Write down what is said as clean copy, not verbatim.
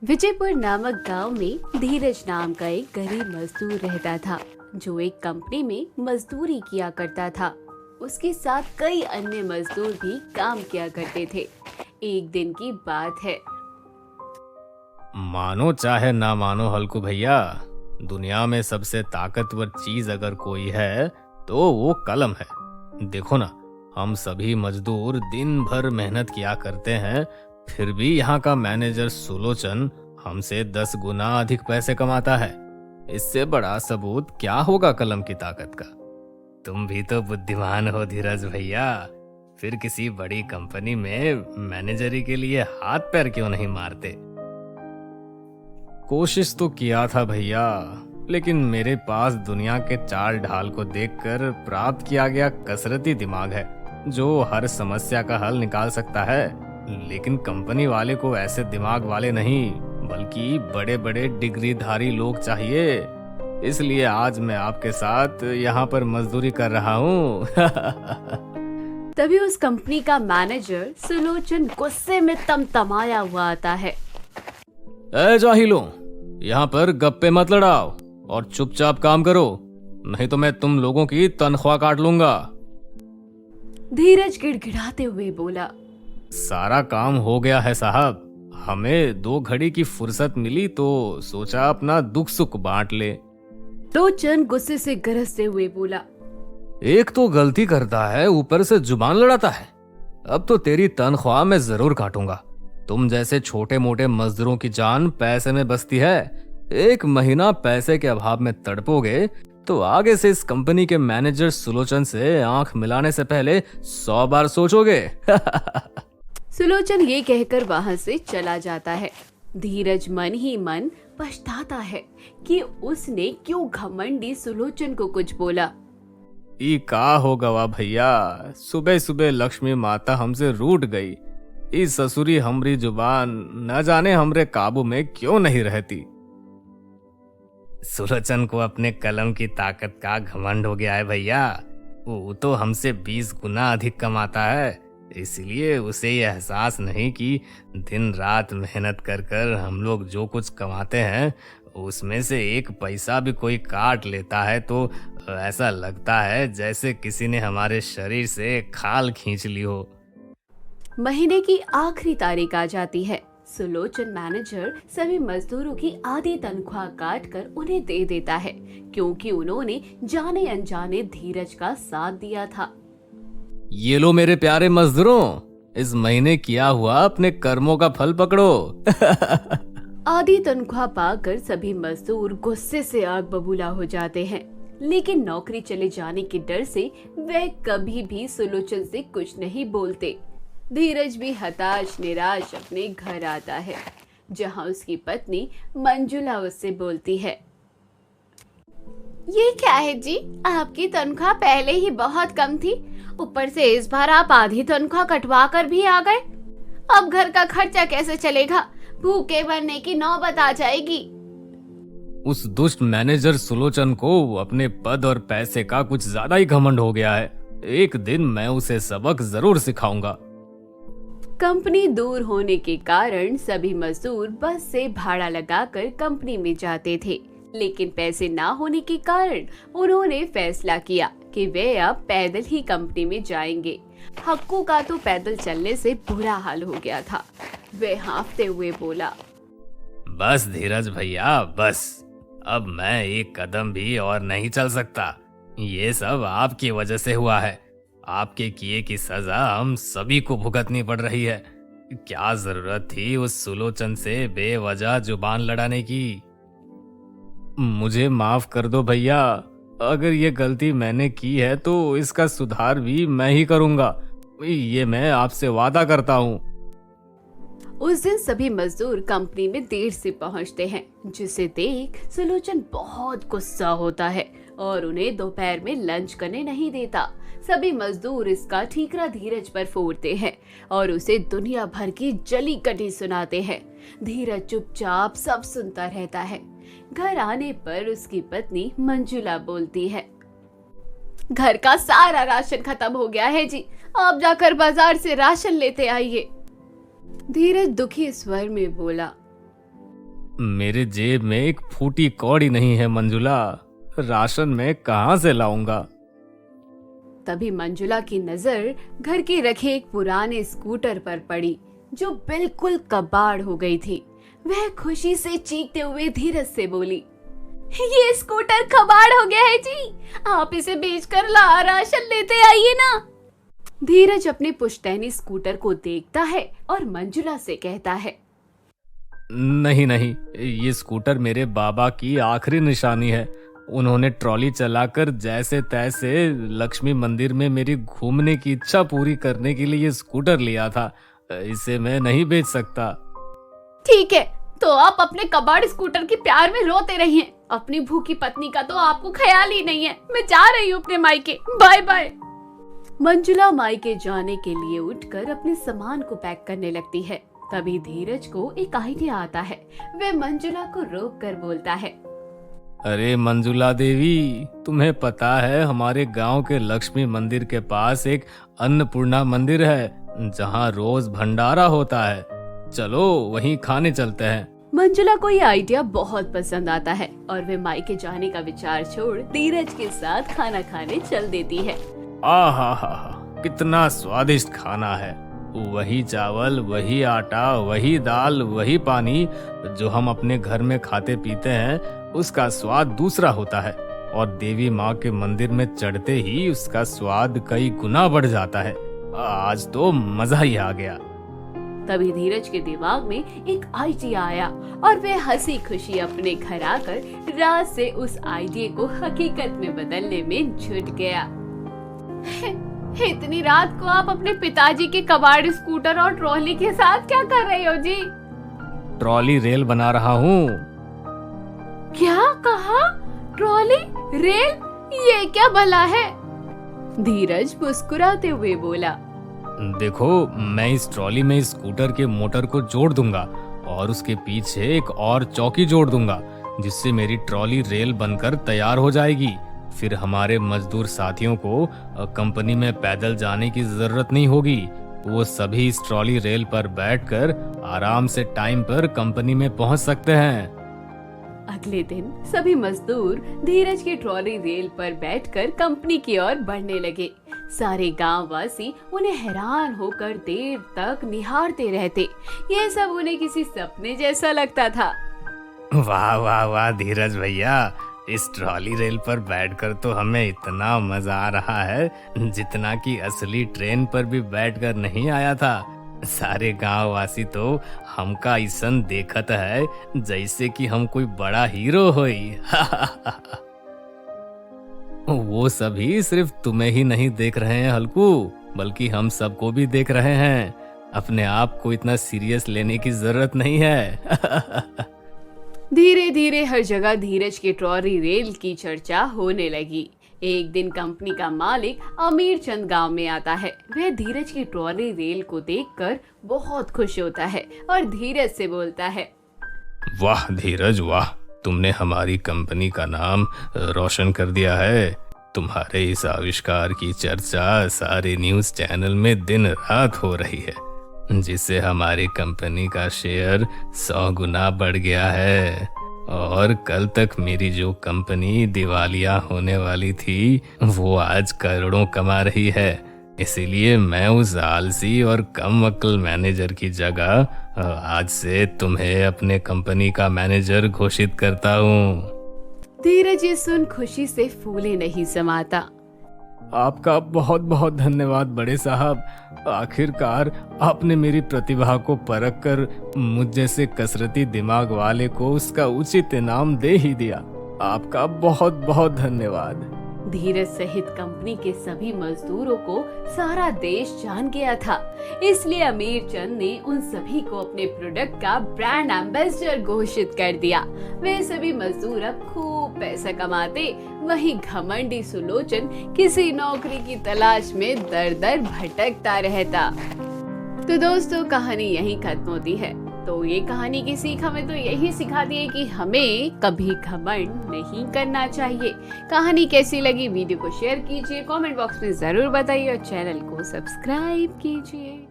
विजयपुर नामक गांव में धीरज नाम का एक गरीब मजदूर रहता था, जो एक कंपनी में मजदूरी किया करता था। उसके साथ कई अन्य मजदूर भी काम किया करते थे। एक दिन की बात है। मानो चाहे ना मानो हल्कू भैया, दुनिया में सबसे ताकतवर चीज अगर कोई है तो वो कलम है। देखो ना, हम सभी मजदूर दिन भर मेहनत किया करते हैं, फिर भी यहाँ का मैनेजर सुलोचन हमसे 10 गुना अधिक पैसे कमाता है। इससे बड़ा सबूत क्या होगा कलम की ताकत का। तुम भी तो बुद्धिमान हो धीरज भैया, फिर किसी बड़ी कंपनी में मैनेजरी के लिए हाथ पैर क्यों नहीं मारते। कोशिश तो किया था भैया, लेकिन मेरे पास दुनिया के चाल ढाल को देखकर प्राप्त किया गया कसरती दिमाग है, जो हर समस्या का हल निकाल सकता है। लेकिन कंपनी वाले को ऐसे दिमाग वाले नहीं, बल्कि बड़े बड़े डिग्रीधारी लोग चाहिए। इसलिए आज मैं आपके साथ यहाँ पर मजदूरी कर रहा हूँ। तभी उस कंपनी का मैनेजर सुलोचन गुस्से में तमतमाया हुआ आता है। ए जाहिलो, यहाँ पर गप्पे मत लड़ाओ और चुपचाप काम करो, नहीं तो मैं तुम लोगों की तनख्वाह काट लूंगा। धीरज गिड़गिड़ाते हुए बोला। सारा काम हो गया है साहब, हमें 2 घड़ी की फुर्सत मिली तो सोचा अपना दुख सुख बांट ले। सुलोचन गुस्से से गरजते हुए बोला। एक तो गलती करता है, ऊपर से जुबान लड़ाता है। अब तो तेरी तनख्वाह मैं जरूर काटूंगा। तुम जैसे छोटे मोटे मजदूरों की जान पैसे में बसती है। एक महीना पैसे के अभाव में तड़पोगे तो आगे से इस कंपनी के मैनेजर सुलोचन से आंख मिलाने से पहले 100 बार सोचोगे। सुलोचन ये कहकर वहां से चला जाता है। धीरज मन ही मन पछताता है कि उसने क्यों घमंडी सुलोचन को कुछ बोला। ई का हो गवा भैया, सुबह सुबह लक्ष्मी माता हमसे रूठ गई। इस ससुरी हमरी जुबान न जाने हमरे काबू में क्यों नहीं रहती। सुलोचन को अपने कलम की ताकत का घमंड हो गया है भैया। वो तो हमसे 20 गुना अधिक कमाता है, इसलिए उसे ये एहसास नहीं कि दिन रात मेहनत कर कर हम लोग जो कुछ कमाते हैं उसमें से 1 पैसा भी कोई काट लेता है तो ऐसा लगता है जैसे किसी ने हमारे शरीर से खाल खींच ली हो। महीने की आखिरी तारीख आ जाती है। सुलोचन मैनेजर सभी मजदूरों की आधी तनख्वाह काट कर उन्हें दे देता है, क्योंकि उन्होंने जाने अनजाने धीरज का साथ दिया था। ये लो मेरे प्यारे मजदूरों, इस महीने किया हुआ अपने कर्मों का फल पकड़ो। आधी तनख्वाह पाकर सभी मजदूर गुस्से से आग बबूला हो जाते हैं, लेकिन नौकरी चले जाने के डर से वे कभी भी सुलोचन से कुछ नहीं बोलते। धीरज भी हताश निराश अपने घर आता है, जहां उसकी पत्नी मंजुला उससे बोलती है। ये क्या है जी, आपकी तनख्वाह पहले ही बहुत कम थी, ऊपर से इस बार आप आधी तनख्वाह कटवा कर भी आ गए। अब घर का खर्चा कैसे चलेगा, भूखे मरने की नौबत आ जाएगी। उस दुष्ट मैनेजर सुलोचन को अपने पद और पैसे का कुछ ज्यादा ही घमंड हो गया है। एक दिन मैं उसे सबक जरूर सिखाऊंगा। कंपनी दूर होने के कारण सभी मजदूर बस से भाड़ा लगाकर कंपनी में जाते थे, लेकिन पैसे ना होने के कारण उन्होंने फैसला किया कि वे अब पैदल ही कंपनी में जाएंगे। हक्कू का तो पैदल चलने से बुरा हाल हो गया था। वे हांफते हुए बोला। बस धीरज भैया बस, अब मैं 1 कदम भी और नहीं चल सकता। ये सब आपकी वजह से हुआ है। आपके किए की सजा हम सभी को भुगतनी पड़ रही है। क्या जरूरत थी उस सुलोचन से बेवजह जुबान लड़ाने की। मुझे माफ कर दो भैया, अगर ये गलती मैंने की है तो इसका सुधार भी मैं ही करूंगा, ये मैं आपसे वादा करता हूँ। उस दिन सभी मजदूर कंपनी में देर से पहुंचते हैं, जिसे देख सुलोचन बहुत गुस्सा होता है और उन्हें दोपहर में लंच करने नहीं देता। सभी मजदूर इसका ठीकरा धीरज पर फोड़ते हैं और उसे दुनिया भर की जली कटी सुनाते हैं। धीरज चुपचाप सब सुनता रहता है। घर आने पर उसकी पत्नी मंजुला बोलती है। घर का सारा राशन खत्म हो गया है जी, आप जाकर बाजार से राशन लेते आइए। धीरज दुखी स्वर में बोला। मेरे जेब में एक फूटी कौड़ी नहीं है मंजुला, राशन मैं कहाँ से लाऊंगा। तभी मंजुला की नजर घर के रखे एक पुराने स्कूटर पर पड़ी जो बिल्कुल कबाड़ हो गई थी। वह खुशी से चीखते हुए धीरज से बोली, ये स्कूटर कबाड़ हो गया है जी, आप इसे बेचकर राशन लेते आइए ना। धीरज अपने पुश्तैनी स्कूटर को देखता है और मंजुला से कहता है, नहीं नहीं, ये स्कूटर मेरे बाबा की आखिरी निशानी है। उन्होंने ट्रॉली चलाकर जैसे तैसे लक्ष्मी मंदिर में मेरी घूमने की इच्छा पूरी करने के लिए ये स्कूटर लिया था। इसे मैं नहीं बेच सकता। ठीक है, तो आप अपने कबाड़ स्कूटर के प्यार में रोते रहिए। अपनी भूखी पत्नी का तो आपको ख्याल ही नहीं है। मैं जा रही हूँ अपने मायके, बाय बाय। मंजुला मायके जाने के लिए उठकर अपने सामान को पैक करने लगती है। तभी धीरज को एक आइडिया आता है। वह मंजुला को रोक कर बोलता है, अरे मंजुला देवी, तुम्हें पता है हमारे गांव के लक्ष्मी मंदिर के पास एक अन्नपूर्णा मंदिर है जहां रोज भंडारा होता है। चलो वहीं खाने चलते हैं। मंजुला को ये आइडिया बहुत पसंद आता है और वे मायके जाने का विचार छोड़ धीरज के साथ खाना खाने चल देती है। आहा, कितना स्वादिष्ट खाना है। वही चावल, वही आटा, वही दाल, वही पानी जो हम अपने घर में खाते पीते हैं, उसका स्वाद दूसरा होता है और देवी माँ के मंदिर में चढ़ते ही उसका स्वाद कई गुना बढ़ जाता है। आज तो मजा ही आ गया। तभी धीरज के दिमाग में एक आइडिया आया और वह हंसी खुशी अपने घर आकर रात से उस आइडिया को हकीकत में बदलने में जुट गया। इतनी रात को आप अपने पिताजी के कबाड़ स्कूटर और ट्रॉली के साथ क्या कर रहे हो जी? ट्रॉली रेल बना रहा हूँ। क्या कहा? Trolley rail? ये क्या भला है? धीरज मुस्कुराते हुए बोला, देखो, मैं इस ट्रॉली में इस स्कूटर के मोटर को जोड़ दूंगा और उसके पीछे एक और चौकी जोड़ दूंगा जिससे मेरी ट्रॉली रेल बनकर तैयार हो जाएगी। फिर हमारे मजदूर साथियों को कंपनी में पैदल जाने की जरूरत नहीं होगी। वो सभी इस ट्रॉली रेल पर बैठकर आराम से टाइम पर कंपनी में पहुंच सकते हैं। अगले दिन सभी मजदूर धीरज की ट्रॉली रेल पर बैठकर कंपनी की ओर बढ़ने लगे। सारे गांव वासी उन्हें हैरान होकर देर तक निहारते रहते। ये सब उन्हें किसी सपने जैसा लगता था। वाह वाह वाह धीरज भैया, इस ट्रॉली रेल पर बैठकर तो हमें इतना मजा आ रहा है जितना कि असली ट्रेन पर भी बैठकर नहीं आया था। सारे गांव वासी तो हमका इसन देखत है जैसे कि हम कोई बड़ा हीरो होई। वो सभी सिर्फ तुम्हें ही नहीं देख रहे हैं हल्कू, बल्कि हम सबको भी देख रहे हैं। अपने आप को इतना सीरियस लेने की जरूरत नहीं है। धीरे धीरे हर जगह धीरज के ट्रॉली रेल की चर्चा होने लगी। एक दिन कंपनी का मालिक अमीर चंद गांव में आता है। वह धीरज की ट्रॉली रेल को देखकर बहुत खुश होता है और धीरज से बोलता है, वाह धीरज वाह, तुमने हमारी कंपनी का नाम रोशन कर दिया है। तुम्हारे इस आविष्कार की चर्चा सारे न्यूज़ चैनल में दिन रात हो रही है, जिससे हमारी कंपनी का शेयर 100 गुना बढ़ गया है। और कल तक मेरी जो कंपनी दिवालिया होने वाली थी वो आज करोड़ों कमा रही है। इसीलिए मैं उस आलसी और कम अक्ल मैनेजर की जगह आज से तुम्हें अपने कंपनी का मैनेजर घोषित करता हूँ। धीरज ये सुन खुशी से फूले नहीं समाता। आपका बहुत बहुत धन्यवाद बड़े साहब। आखिरकार आपने मेरी प्रतिभा को परख कर मुझ जैसे कसरती दिमाग वाले को उसका उचित इनाम दे ही दिया। आपका बहुत बहुत धन्यवाद। धीरज सहित कंपनी के सभी मजदूरों को सारा देश जान गया था, इसलिए अमीर चंद ने उन सभी को अपने प्रोडक्ट का ब्रांड एम्बेसडर घोषित कर दिया। वे सभी मजदूर अब खूब पैसा कमाते, वहीं घमंडी सुलोचन किसी नौकरी की तलाश में दर दर भटकता रहता। तो दोस्तों, कहानी यहीं खत्म होती है। तो ये कहानी की सीख हमें तो यही सिखाती है कि हमें कभी घमंड नहीं करना चाहिए। कहानी कैसी लगी वीडियो को शेयर कीजिए, कमेंट बॉक्स में जरूर बताइए और चैनल को सब्सक्राइब कीजिए।